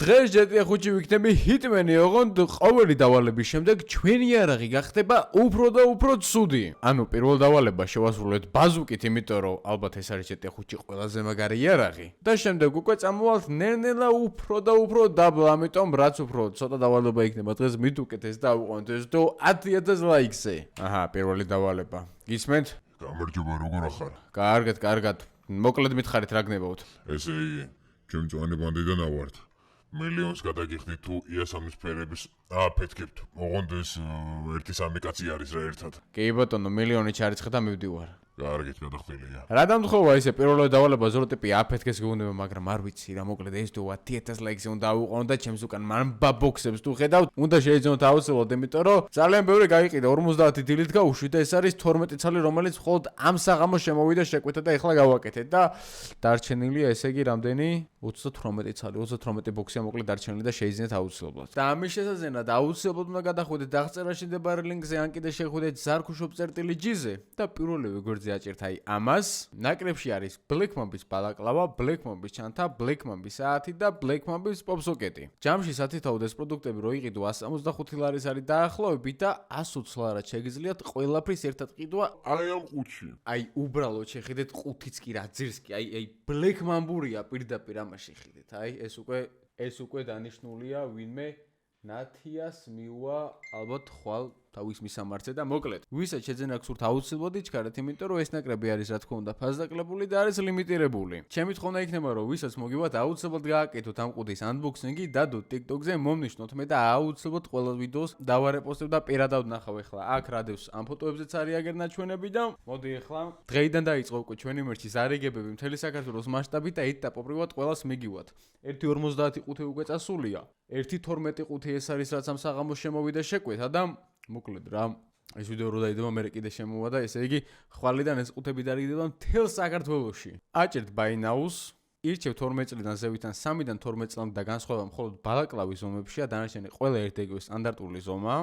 დღეს ჯეტია ხუჭი ვიქნები ჰიტმენი, ოღონდ ყოველი დავალების შემდეგ ჩვენი იარაღი გახდება უფრო და უფრო ცუდი. ანუ პირველ დავალებას შევასრულეთ ბაზუკით, იმიტომ რომ ალბათ ეს არის ჯეტია ხუჭი ყველაზე მაგარი იარაღი. და შემდეგ უკვე წამოვალთ ნელ-ნელა უფრო და უფრო დაბლა, ამიტომ რაც უფრო ცოტა დავალება იქნება დღეს მით უკეთეს და უყონთ ეს თუ 10000 ლაიქზე. აჰა, პირველი დავალება. გისმენთ? გამარჯობა, როგორ ახარ? კარგად. მოკლედ მითხარით რა გნებავთ? ესე იგი, ჩემ წვანე ბანდიდან ავართ. მილიონს გადაგიხდით თუ იასამის ფერების აფეთქებთ. ოღონდ ეს 1-3 კაცი არის რა ერთად. კი ბატონო, მილიონი ჩარიცხე და მივდივარ. კარგით, გადახდილია. რა დამთხოვა ისე პირველი დავალება ზოლოტიპი აფეთქეს გეუბნება, მაგრამ არ ვიცი რა, მოკლედ ეს თუ 10000 ლაიქზე უნდა ავუყო და ჩემს უკან მანბა ბოქსებს თუ ხედავთ, უნდა შეეძინოთ აუცილებლად, იმიტომ რომ ძალიან ბევრი გაიყიდა 50 დილით გავუშვი და ეს არის 12 ცალი, რომელიც მხოლოდ ამ საღამოს შემოვიდა შეკვეთა და ეხლა გავაკეთეთ და დარჩენილია ესე იგი რამდენი 38 ცალი, 38 ბოქსია მოკლედ დარჩენილი და შეიძინეთ აუცილებლად. და ამის შესაძენად აუცილებლად უნდა გადახვიდეთ აღწერაში მდებარე ლინკზე, ან კიდე შეხვიდეთ zarkushop.gz-ზე და პირველივე გვერდზე აჭერთ აი ამას. ნაკრებში არის Black Mamba-ის ბალაკლავა, Black Mamba-ის ჩანთა, Black Mamba-ის საათი და Black Mamba-ის პოპსოკეტი. ჯამში სათითაოდ ეს პროდუქტები რო იყიდო 175 ლარის არის დაახლოებით და 120 ლარად შეგიძლიათ ყველაფრის ერთად ყიდვა. აი ამ ყუთში. აი უბრალოდ შეხედეთ ყუთიც კი რა ძირს კი, აი Black Mamba-ია პირდაპირ ამას შეხედეთ. აი ეს უკვე დანიშნულია ვინმე ნათიას მივა ალბათ ხვალ თავის მისამართზე და მოკლედ. ვისაც შეძენა გსურთ აუცილებლად იჩქარეთ, იმიტომ რომ ეს ნაკრები არის რა თქმა უნდა ფასდაკლებული და არის ლიმიტირებული. ჩემი თხოვნა იქნება რომ ვისაც მოგივათ აუცილებლად გააკეთოთ ამ ყუთის unboxing-ი, დადოთ TikTok-ზე, მომნიშნოთ მე და აუცილებლად ყველა ვიდეოს დავარეპოსტებ და პირადად ნახავ ეხლა. აქ რადევს ამ ფოტოებზეც არის აგერ ნაჩვენები და მოდი ეხლა დღეიდან დაიწყო უკვე ჩვენი მერჩის არიგებები მთელი საქართველოს მასშტაბით და ეტაპობრივად ყველას მიგივათ. 1.50 ყუთი უკვე წასულია. 1.12 ყუთი ეს არის რაც ამ საღამოს შემოვიდა შეკვეთა და მოკლედ რა ეს ვიდეო რო დაიდება მე კიდე შემოვა და ესე იგი ხვალიდან ეს ყუთები დარიგდება მთელ საქართველოში. აჭერთ buy now-ს, ირჩევთ 12 წლიდან ზევითან 3-დან 12 წლამდე და განსხვავება მხოლოდ ბალაკლავის ზომებშია, დანარჩენი ყველა ერთ-ერთი სტანდარტული ზომაა.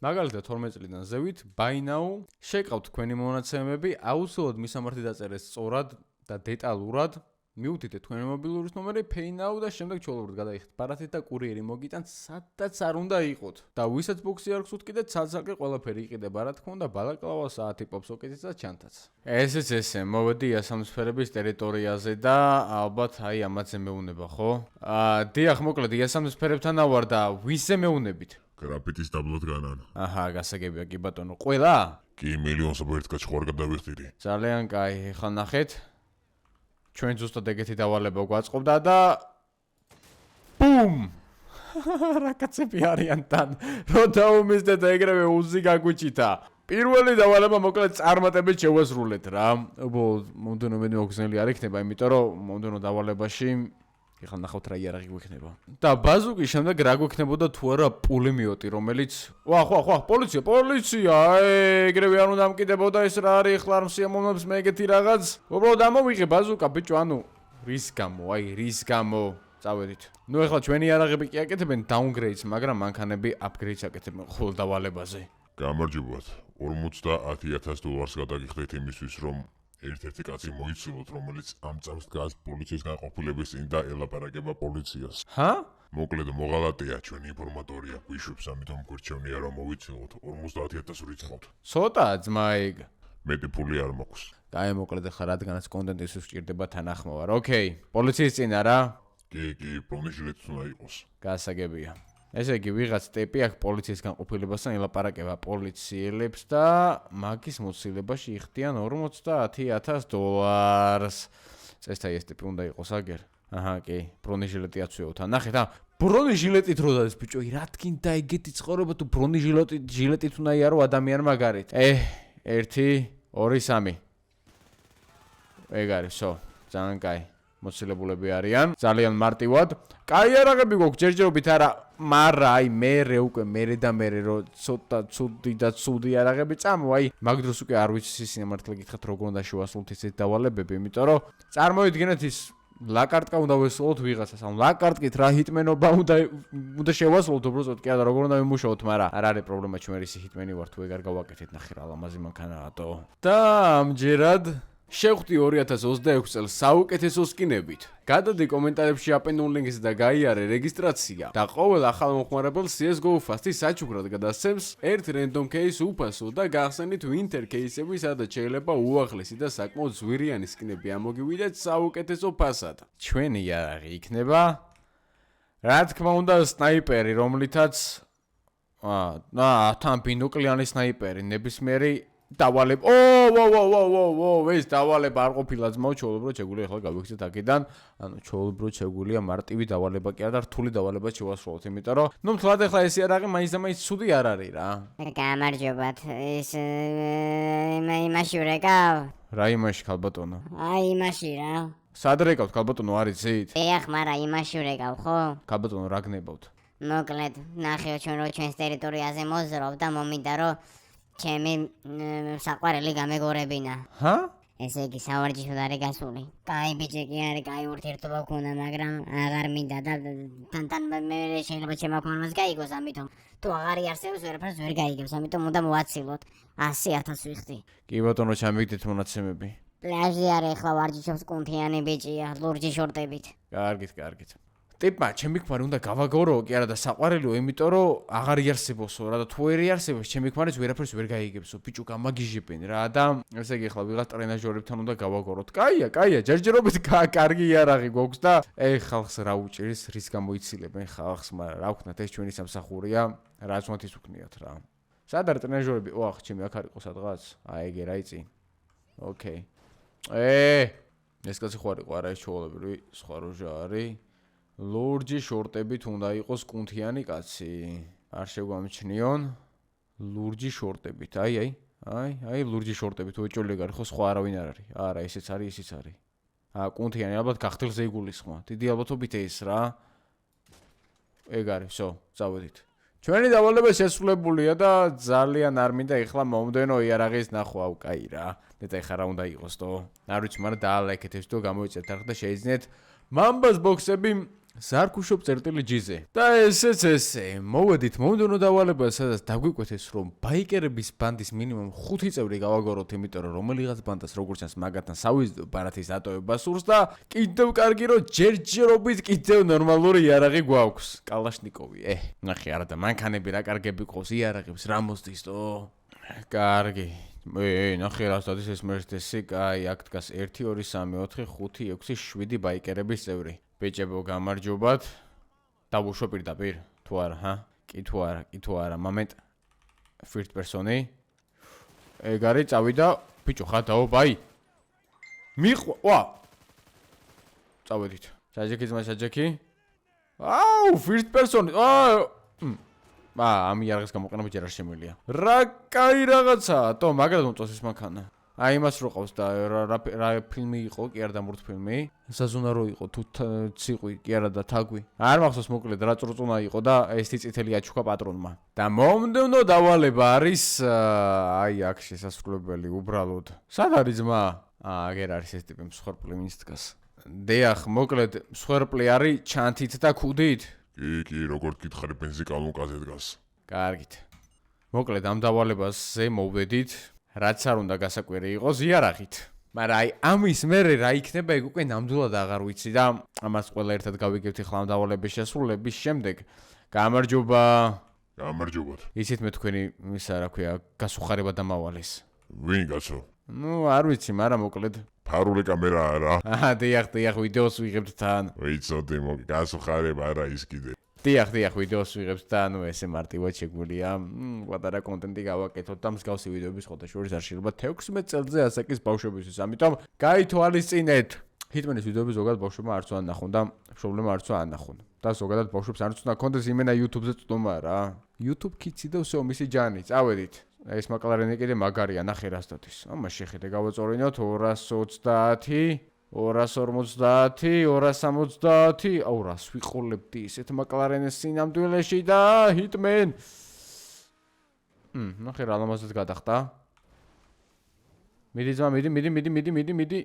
მაგალითად 12 წლიდან ზევით buy now, შეკავთ თქვენი მონაცემები, აუცილებლად მისამართი დაწერეს სწორად და დეტალურად. მიუთითეთ თქვენი მობილურის ნომერი, pay now და შემდეგ ჩვეულებრივად გადაიხდით ბარათით და კურიერი მოგიტანთ სადაც არ უნდა იყოთ. და ვისაც ბოქსი არ გსურთ კიდე ცალ-ცალკე ყველაფერი იყიდება, რა თქმა უნდა, ბალაკლავა, საათი, პოპსოკეტიც და ჩანთაც. ესეც ესე, მოვედი იასამნისფერების ტერიტორიაზე და ალბათ აი ამაზე მეუნება, ხო? დიახ, მოკლედ იასამნისფერებთან ავარ და ვისზე მეუნებით? გრაფიტის დაბლოთ განან. აჰა, გასაგებია კი ბატონო. ყველა? კი, მილიონს ერთ კაცს ხوار გადავიხდიდი. ძალიან კაი, ეხლა ნახეთ. ჩვენ ზუსტად ეგეთი დავალება გვაწყობდა და ბუმ! რა კაცები არიან თან. რო დაუმისდეთ ეგრევე უზი გაგვიჭითა. პირველი დავალება მოკლედ წარმატებით შევასრულეთ რა. მომდენო მე მოგზნელი არ იქნება, იმიტომ რომ მომდენო დავალებაში ეხლა ნახავთ რა იარაღი გვექნება. და ბაზუკის შემდეგ რა გვექნებოდა თუ არა პულემიოტი, რომელიც ხვა, პოლიცია, ეგრევე არ უნდა მკიდებოდა ეს რა არის ეხლა არ მსიამოვნებს მე ეგეთი რაღაც. უბრალოდ ამოვიღე ბაზუკა ბიჭო, ანუ რის გამო წავედით. ნუ ეხლა ჩვენი იარაღები კი აკეთებენ downgrades, მაგრამ მანქანები upgrades აკეთებენ ხოლმე დავალებაზე. გამარჯობათ. 50000 დოლარს გადაგიხდით იმისთვის, რომ ერთ-ერთი კაცი მოიცილოთ, რომელიც ამ წამს დგას პოლიციის განყოფილების წინ და ელაპარაკება პოლიციას. ჰა? მოკლედ მოღალატეა ჩვენი ინფორმატორია, გვიშვებს, ამიტომ გვირჩევნია რომ მოვიცილოთ 50000 რიცხვად. ცოტა ძმა ეგ. მეტი ფული არ მაქვს. კაი, მოკლედ ახლა რადგანაც კონტენტის უსჭირდება თანახმოვარ. ოკეი, პოლიციის წინ არა? კი, პრონიშილეთს უნდა იყოს. გასაგებია. ესე იგი ვიღაც ტიპი აქ პოლიციის განყოფილებასთან ელაპარაკება პოლიციელებს და მაგის მოცილებაში იხდიან 50000 დოლარს. წესთან ეს ტიპი უნდა იყოს აგერ. აჰა, კი, ბრონეჟილეტი აცვეოთ. ნახეთ, ბრონეჟილეტით რო დადეს ბიჭო, რა თქინდა ეგეთი ცხოვრება თუ ბრონეჟილეტით უნდა იარო ადამიანმა გარეთ. 1 2 3 ეგ არის, ხო, ძალიან კაი. მოცილებულები არიან, ძალიან მარტივად. კაი იარაღები გვაქვს, ჯერჯერობით არა, მაგრამ აი მერე რო ცოტა ცუდი იარაღები წამო, აი მაგ დროს უკვე არ ვიცი ისინი მართლა გითხრათ როგორ უნდა შევასრულოთ ესეთ დავალებები, იმიტომ რომ წარმოიდგინეთ ის ლაკარტკა უნდა ვესწავლოთ ვიღაცას, ანუ ლაკარტკით რა ჰიტმენობა უნდა შევასრულოთ, უბრალოდ კი არა როგორ უნდა ვიმუშაოთ, მაგრამ არ არის პრობლემა, ჩვენ რისი ჰიტმენი ვარ თუ ეგ არ გავაკეთეთ, ნახე რა ლამაზი მანქანა რატო. და ამჯერად შევხვდი 2026 წელს საუკეთესო სკინებით. გადადი კომენტარებში აპენდულ ლინკს და გაიარე რეგისტრაცია და ყოველ ახალ მომხმარებელს CS:GO Fast-ი საჩუქრად გადასცემს ერთ random case უფასო და გახსენით winter case-ები, სადაც შეიძლება უახლესი და საკმაოდ ზვირიანი სკინები ამოგივიდეთ საუკეთესო ფასად. ჩვენი იარაღი იქნება რა თქმა უნდა სნაიპერი, რომლითაც თან ბინოკლიანი სნაიპერი, ნებისმიერი დავალებ. ეს დავალება არ ყოფილა ძმაო, ჩაოლებრო შეგვიძლია ახლა გავიქცეთ აქედან. ანუ ჩაოლებრო შეგვიძლია მარტივი დავალება კი არა და რთული დავალება შევასრულოთ, იმიტომ რომ მთლად ახლა ეს იარაღი მაინც და მაინც ცუდი არ არის რა. გამარჯობათ. ეს იმაში ვრეკავ. რა იმაში ქალბატონო? აი იმაში რა. სად რეკავთ ქალბატონო, არ იცით? ეხ, მაგრამ იმაში ვრეკავ, ხო? ქალბატონო რა გნებავთ? მოკლედ, ნახეო ჩვენ რო ჩვენს ტერიტორიაზე მოზროვ და მომინდა რომ ჩემი საყვარელი გამეგორებინა. ჰა? ესე იგი სავარჯიშოდ არის გასული. კაი ბიჭი არის, კაი ურთიერთობა გქონდა, მაგრამ აღარ მინდა და თან მე შეიძლება ჩემაქონებას გაიგოს, ამიტომ თუ აღარ იარსებს ვერაფერს ვერ გაიგებს, ამიტომ უნდა მოვაცილოთ 100,000 ვიხდი. კი ბატონო, ჩამიგდეთ მონაცემები. პლაჟი არის, ახლა ვარჯიშობს კუნთიანი ბიჭია, ლურჯი შორტებით. კარგით. ტიპმა, ჩემი ქმარი უნდა გავაგორო კი არა და საყვარელიო, იმიტომ რომ აღარ იარსებოსო რა და თუ ვერ იარსებოს, ჩემი ქმარიც ვერაფერს ვერ გაიგებსო. ბიჭო, გამაგიჟებენ რა და ესე იგი ახლა ვიღაც ტრენაჟორებთან უნდა გავაგოროთ. კაია, ჯერჯერობით კარგი იარაღი გვაქვს და ხალხს რა უჭირის, რის გამოიცილებენ ხალხს, მაგრამ რა ვქნათ, ეს ჩვენი სამსახურია, რაც უნდა ის ვქნიათ რა. სად არის ტრენაჟორები? ოახ, ჩემი აქ არ იყო სადღაც. აი ეგ რა იცი. ოკეი. ეს კაცი ხო არ იყო, არა ეს ჩაოლებრივი, სხვა როჟა არის. ლურჯი შორტებით უნდა იყოს კუნთიანი კაცი. არ შეგვამჩნიონ. ლურჯი შორტებით. აი, ლურჯი შორტებით უეჭოლეგ არის ხო, სხვა არავინ არ არის. არა, ესეც არის. კუნთიანი ალბათ გახდილზე იგულისხმა. დიდი ალბათობით ეს რა. ეგ არის, всё, წავედით. ჩვენი დავალება შესრულებულია და ძალიან არ მინდა ეხლა მომდენო იარაღის ნახვა, კაი რა. ნეტა ეხლა რა უნდა იყოს თო? არ ვიცი, მაგრამ დაალაიქეთ ეს თო გამოიწევთ ახლა და შეიძინეთ მამბას ბოქსები ზარქუშობ წერტილი ჯიზე. და ესეც ესე, მოვედით მომდენო დავალებას, სადაც დაგვიკვეთეს, რომ ბაიკერების ბანდის მინიმუმ 5 წევრი გავაგოროთ, იმიტომ რომ რომელიღაც ბანდას როგორც ჩანს მაგათთან სავიზიტო ბარათის დატოვება სურს და კიდევ კარგი რომ ჯერჯერობით კიდევ ნორმალური იარაღი გვაქვს. კალაშნიკოვი. ნახე არა და მანქანები რა კარგები ყავს იარაღებს რა მოსდის თო? კარგი. ნახე რა სტატის ეს მერცდესი, კაი, აქ დგას 1 2 3 4 5 6 7 ბაიკერების წევრი. ბეჭებო, გამარჯობათ. დავუშვო პირდაპირ, თუ არა, ჰა? კი თუ არა, მომენტ. First person-ი. ეგ არის, წავიდა. ბიჭო, ხადაო, ბაი. ვა. წავედით. საჯექი. first person. ამ იარაღის გამოყენება ჯერ არ შემიძლია. რა კაი რაღაცაა, თო, მაგრად მომწონს ეს მანქანა. აი იმას რო ყავს და რა ფილმი იყო, კი არა და მურთფილმი. საზონარო იყო თუ ციყვი, კი არა და თაგვი. არ მახსოვს მოკლედ რა წურწუნა იყო და ეს წითელი აჩუქა პატრონმა. და მომდევნო დავალება არის აი აქ შესასრულებელი უბრალოდ. სად არის ძმა? აგერ არის ეს ტიპი მსხვერპლი ვინც დგას. დიახ, მოკლედ მსხვერპლი არის ჩანთით და ქუდით. კი, როგორც გითხარი ბენზიკალუნკაზე დგას. კარგით. მოკლედ ამ დავალებაზე მოვედით. რაც არ უნდა გასაკვირი იყოს იარაღით. მაგრამ აი ამის მერე რა იქნება ეგ უკვე ნამდვილად აღარ ვიცი და ამას ყველა ერთად გავიგებთ ახლა ამ დავალების შესრულების შემდეგ. გამარჯობათ. იცით მე თქვენი ისა რა ქვია გასუხარება დამავალეს. ვინ კაცო? არ ვიცი, მაგრამ მოკლედ ფარული კამერა არა. დიახ, ვიდეოს ვიღებთ თან. ვიცოდი, გასუხარება არა ის კიდე. დიახ, ვიდეოს ვიღებთ და ესე მარტივად შეგვიძლია პატარა კონტენტი გავაკეთოთ და მსგავსი ვიდეოების ხოთაშორის არ შეიძლება 16 წელზე ასაკის ბავშვებისთვის. ამიტომ გაითვალისწინეთ. ჰიტმენის ვიდეოები ზოგადად ბავშვებმა არც არ ნახონ და პრობლემა არც არ ნახონ. და ზოგადად ბავშვებს არც უნდა კონდეს იმენა YouTube-ზე წვდომა რა. YouTube Kids-ი და всё მისი ჯანი. წავედით. ეს მაკლარენი კიდე მაგარია, ნახე რა სტატის. ამას შეხედე გავაწორინოთ 220 250, 260, აუ რას ვიყოლებდი ისეთ მაკლარენს სინამდვილეში და ჰიტმენ. ნახე რა ლამაზად გადახტა. მიდი ძმა, მიდი.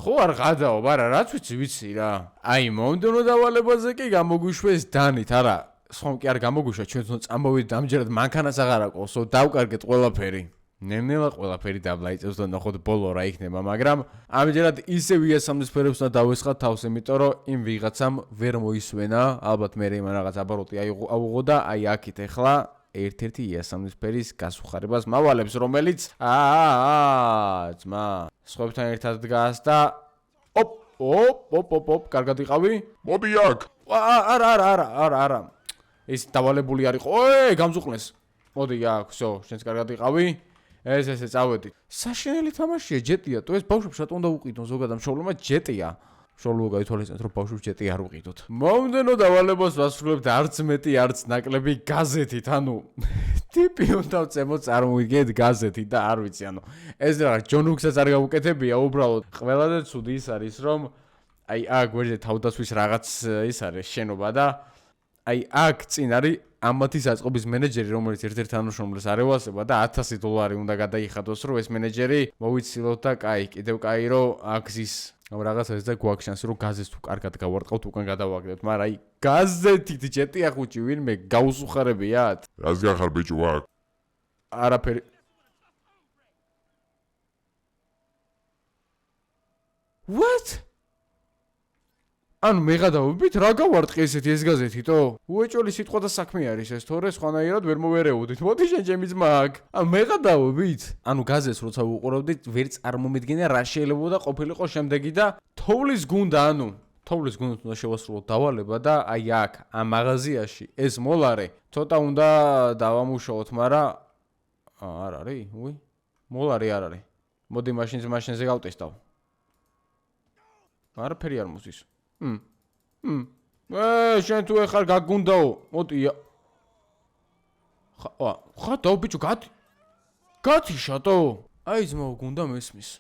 ხო არ გადაო, არა, რაც ვიცი რა. აი, მომდევნო დავალებაზე კი გამოგვიშვეს დანით, არა. სხვა კი არ გამოგვიშვა, ჩვენ წამოვიდით ამჯერად მანქანას აღარ აყოლსო, დავკარგეთ ყველაფერი. ნელ-ნელა ყველაფერი დაბლაიწევს და ნახოთ ბოლო რა იქნება, მაგრამ ამჯერად ისევ იასამნის ფერებს უნდა დავესხა თავს, იმიტომ რომ იმ ვიღაცამ ვერ მოისვენა, ალბათ მე იმან რაღაც აბაროტი აუღო და აი აქეთ ახლა ერთ-ერთი იასამნის ფერის გასუხარებას მავალებს, რომელიც ძმა სხვებთან ერთად დგას და ოპ, კარგად იყავი? მოდი აქ. არა. ეს დავალებული არ იყო. გამზუყნეს. მოდი აქ, всё, შენც კარგად იყავი? ესე წავედი. საშინელი თამაშია, ჯეტია. თუ ეს ბავშვებს რატომ უნდა უყიდონ ზოგადად მშობლებმა ჯეტია. მშობლებო გაითვალისწინეთ, რომ ბავშვებს ჯეტი არ უყიდოთ. მომდენო დავალებას ვასრულებთ არც მეტი, არც ნაკლები გაზეთით, ანუ ტიპი უნდა ვწემოთ წარმოვიდგინეთ გაზეთი და არ ვიცი, ანუ ეს რაღაც ჯონუქსაც არ გავუკეთებია, უბრალოდ ყველაზე ცუდი ის არის, რომ აი აქ გვერდზე თავდასხმის რაღაც ის არის შენობა და აი აქ წინ არის ამათის აწყობის მენეჯერი, რომელიც ერთ-ერთ თანამშრომლებს არ ევასება და $1000 უნდა გადაიხადოს, რომ ეს მენეჯერი მოვიცილოთ და კაი, კიდევ კაი, რომ აქ ზის რაღაცა ეს და გვაქვს შანსი, რომ გაზეთს თუ კარგად გავარტყავთ, უკან გადავაგდებთ, მაგრამ აი გაზეთით ჯეტია ხუჭი, ვინმე გაუსუხარებიათ? რას გახარ ბიჭო აქ? არაფერი. What? ანუ მეღადავებით რა გავარტყი ესეთი ეს გაზეთითო? უეჭველი სიტყვა და საქმე არის ეს, თორე სხვანაირად ვერ მოვერეოდით. მოდი შენ ჩემი ძმა აქ. ანუ მეღადავებით? ანუ გაზეთს როცა უყურავდით, ვერ წარმომიდგენია რა შეიძლებოდა ყოფილიყო შემდეგი და თოვლის გუნდა, ანუ თოვლის გუნდს უნდა შევასრულოთ დავალება და აი აქ ამ მაღაზიაში ეს მოლარე ცოტა უნდა დავამუშაოთ, მაგრამ არ არის? უი. მოლარე არ არის. მოდი მაშინზე გავტესტავ. არაფერი არ მოსის. შენ თუ ეხარ გაგუნდაო, მოდი. ხა დაო ბიჭო, გათიშატო. აი ძმაო, გუნდა მესმის.